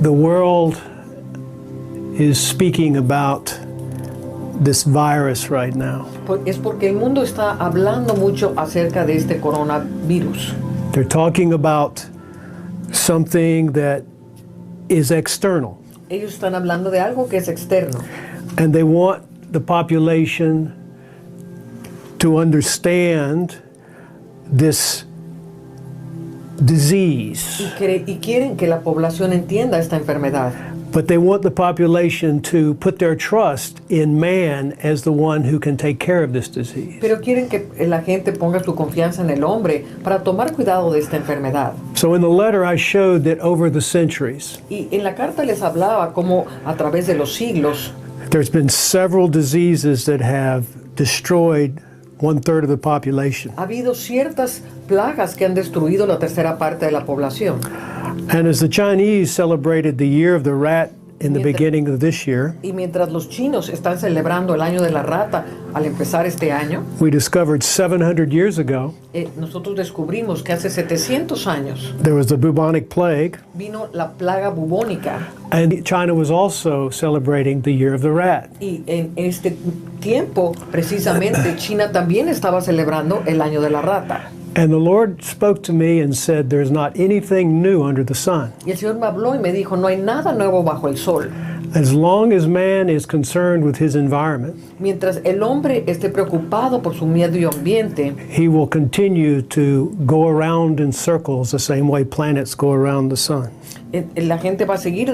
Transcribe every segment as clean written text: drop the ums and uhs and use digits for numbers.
The world is speaking about this virus right now. Es porque el mundo está hablando mucho acerca de este coronavirus. They're talking about something that is external. Ellos están hablando de algo que es externo. And they want the population to understand this disease. Y quieren que la población entienda esta enfermedad. But they want the population to put their trust in man as the one who can take care of this disease. Pero quieren que la gente ponga su confianza en el hombre para tomar cuidado de esta enfermedad. So in the letter I showed that over the centuries, Y en la carta les hablaba cómo a través de los siglos there's been several diseases that have destroyed 1/3 of the population. ha habido ciertas plagas que han destruido la tercera parte de la población. And as the Chinese celebrated the year of the rat in the beginning of this year, Y mientras los chinos están celebrando el año de la rata al empezar este año, we discovered 700 years ago nosotros descubrimos que hace 700 años there was the bubonic plague, vino la plaga bubónica. and China was also celebrating the year of the rat. Y en este tiempo, precisamente, China también estaba celebrando el año de la rata. And the Lord spoke to me and said, there's not anything new under the sun. Y el Señor me habló y me dijo, no hay nada nuevo bajo el sol. As long as man is concerned with his environment, Mientras el hombre esté preocupado por su medio ambiente, he will continue to go around in circles the same way planets go around the sun. la gente va a seguir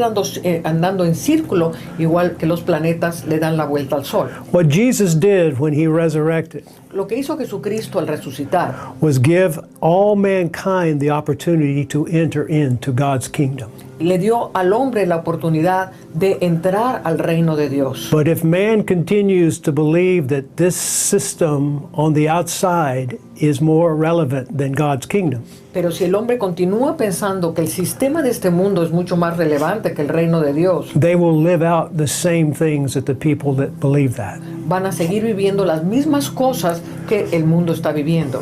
andando en círculo, igual que los planetas le dan la vuelta al sol. What Jesus did when he resurrected Lo que hizo Jesucristo al resucitar was give all mankind the opportunity to enter into God's kingdom. le dio al hombre la oportunidad de entrar al reino de Dios. But if man continues to believe that this system on the outside is more relevant than God's kingdom, Pero si el hombre continúa pensando que el sistema de este mundo es mucho más relevante que el reino de Dios, they will live out the same things that the people that believe that. van a seguir viviendo las mismas cosas que el mundo está viviendo.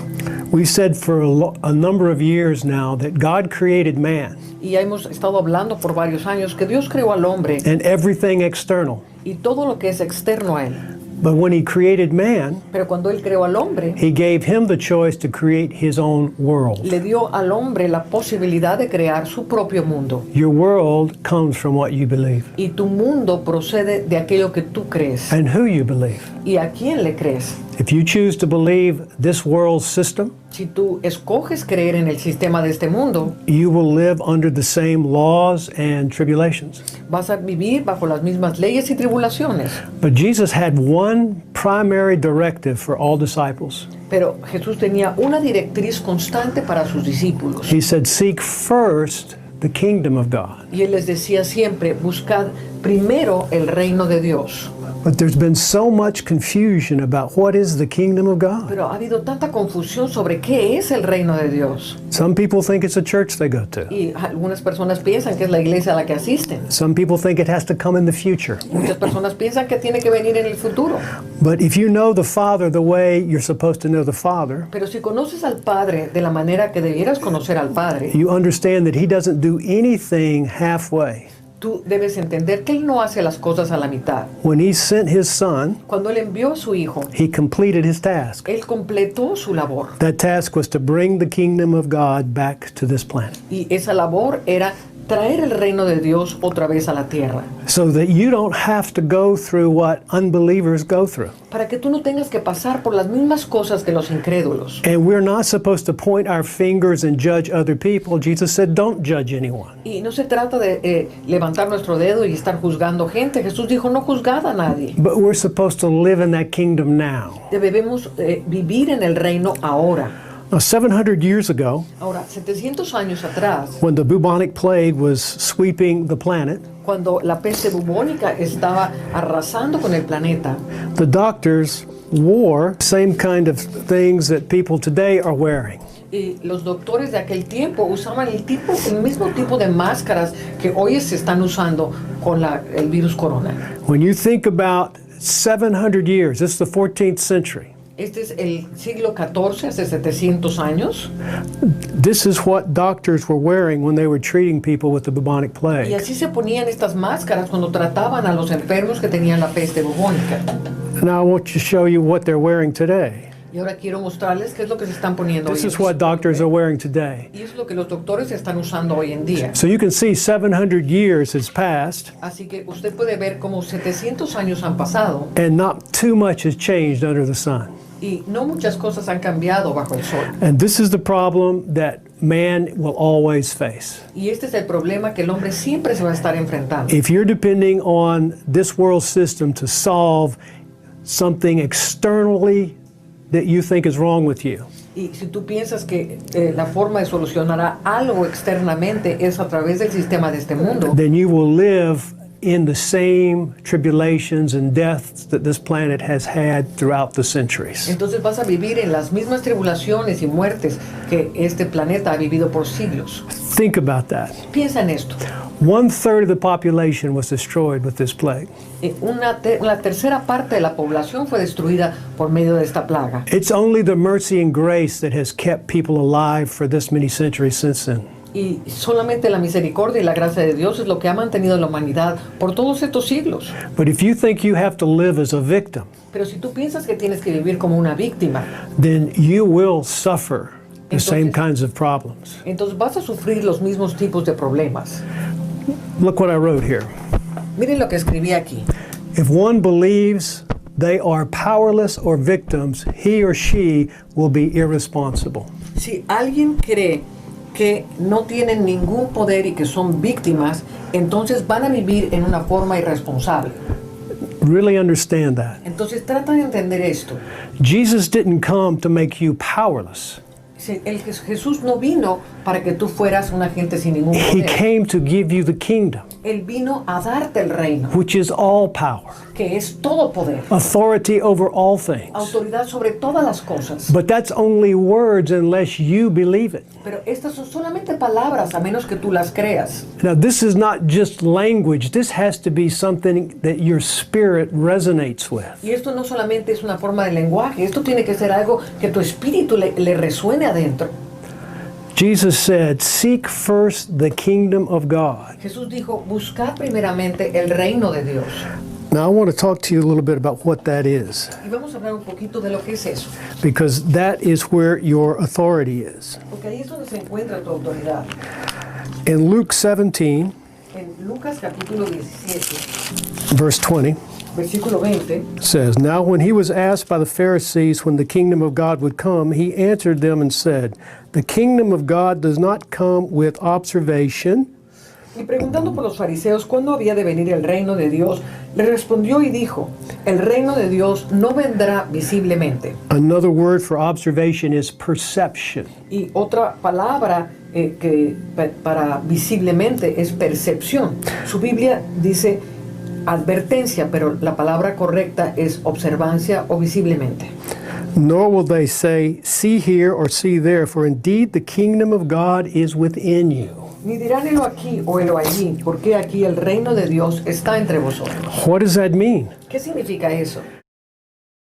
We said for a number of years now that God created man Y ya hemos estado hablando por varios años que Dios creó al hombre and everything external. y todo lo que es externo a él. But when he created man, Pero cuando él creó al hombre, he gave him the choice to create his own world. le dio al hombre la posibilidad de crear su propio mundo. Your world comes from what you believe Y tu mundo procede de aquello que tú crees. and who you believe. ¿Y a quién le crees? If you choose to believe this world system, Si tú escoges creer en el sistema de este mundo, you will live under the same laws and tribulations. vas a vivir bajo las mismas leyes y tribulaciones. But Jesus had one primary directive for all disciples. Pero Jesús tenía una directriz constante para sus discípulos. He said, seek first the kingdom of God. Y él les decía siempre, buscad primero el reino de Dios. But there's been so much confusion about what is the kingdom of God. Pero ha habido tanta confusión sobre qué es el reino de Dios. Some people think it's a church they go to. Y algunas personas piensan que es la iglesia a la que asisten. Some people think it has to come in the future. Muchas personas piensan que tiene que venir en el futuro. But if you know the Father the way you're supposed to know the Father, Pero si conoces al Padre de la manera que debieras conocer al Padre, you understand that He doesn't do anything halfway. tú debes entender que Él no hace las cosas a la mitad. When He sent His Son, Cuando Él envió a su Hijo, He completed His task. Él completó su labor. That task was to bring the kingdom of God back to this planet, Y esa labor era traer el reino de Dios otra vez a la tierra. so that you don't have to go through what unbelievers go through. Para que tú no tengas que pasar por las mismas cosas que los incrédulos. And we're not supposed to point our fingers and judge other people. Jesus said, don't judge anyone. Y no se trata de levantar nuestro dedo y estar juzgando gente. Jesús dijo, no juzgad a nadie. But we're supposed to live in that kingdom now. Debemos vivir en el reino ahora. Now, 700 years ago, Ahora, 700 años atrás, when the bubonic plague was sweeping the planet, cuando la peste bubónica estaba arrasando con el planeta, the doctors wore same kind of things that people today are wearing. y los doctores de aquel tiempo usaban el mismo tipo de máscaras que hoy se están usando con el virus corona. When you think about 700 years, this is the 14th century, Este es el siglo XIV, hace 700 años. This is what doctors were wearing when they were treating people with the bubonic Y plague. así se ponían estas máscaras cuando trataban a los enfermos que tenían la peste bubónica. Now I want to show you what they're wearing today. Y ahora quiero mostrarles qué es lo que se están poniendo This hoy is en what día. doctors are wearing today. Y es lo que los doctores están usando hoy en día. So you can see 700 years has passed Así que usted puede ver como 700 años han pasado and not too much has changed under the sun. y no muchas cosas han cambiado bajo el sol. And this is the problem that man will always face. Y este es el problema que el hombre siempre se va a estar enfrentando. If you're depending on this world system to solve something externally that you think is wrong with you, Y si tú piensas que la forma de solucionar algo externamente es a través del sistema de este mundo, then you will live in the same tribulations and deaths that this planet has had throughout the centuries. entonces vas a vivir en las mismas tribulaciones y muertes que este planeta ha vivido por siglos. Think about that. Piensa en esto. 1/3 of the population was destroyed with this plague. La tercera parte de la población fue destruida por medio de esta plaga. It's only the mercy and grace that has kept people alive for this many centuries since then. Y solamente la misericordia y la gracia de Dios es lo que ha mantenido a la humanidad por todos estos siglos. But if you think you have to live as a victim, Pero si tú piensas que tienes que vivir como una víctima, then you will suffer the same Entonces- kinds of problems. entonces vas a sufrir los mismos tipos de problemas. Look what I wrote here. Miren lo que escribí aquí. If one believes they are powerless or victims, he or she will be irresponsible. Si alguien cree que no tienen ningún poder y que son víctimas, entonces van a vivir en una forma irresponsable. Really understand that. Entonces trata de entender esto. Jesus didn't come to make you powerless. Jesús no vino para que tú fueras una gente sin ningún He poder. came to give you the kingdom, Él vino a darte el reino, which is all power, que es todo poder, authority over all things. autoridad sobre todas las cosas. But that's only words unless you believe it. Pero estas son solamente palabras a menos que tú las creas. Now, this is not just language. This has to be something that your spirit resonates with. Y esto no solamente es una forma de lenguaje, esto tiene que ser algo que tu espíritu le resuene adentro. Jesus said, "Seek first the kingdom of God." Jesús dijo, buscad primeramente el reino de Dios. Now, I want to talk to you a little bit about what that is, Y vamos a hablar un poquito de lo que es eso, because that is where your authority is. porque ahí es donde se encuentra tu autoridad. In Luke 17, En Lucas capítulo 17, verse 20, versículo 20, says, "Now when he was asked by the Pharisees when the kingdom of God would come, he answered them and said, 'The kingdom of God does not come with observation.'" y preguntando por los fariseos cuándo había de venir el reino de Dios, le respondió y dijo, el reino de Dios no vendrá visiblemente. Another word for observation is perception. Y otra palabra para visiblemente es percepción. Su Biblia dice advertencia, pero la palabra correcta es observancia o visiblemente. Nor will they say, "See here," or "See there," for indeed the kingdom of God is within you. Ni dirán helo aquí o helo allí, porque aquí el reino de Dios está entre vosotros. What does that mean? ¿Qué significa eso?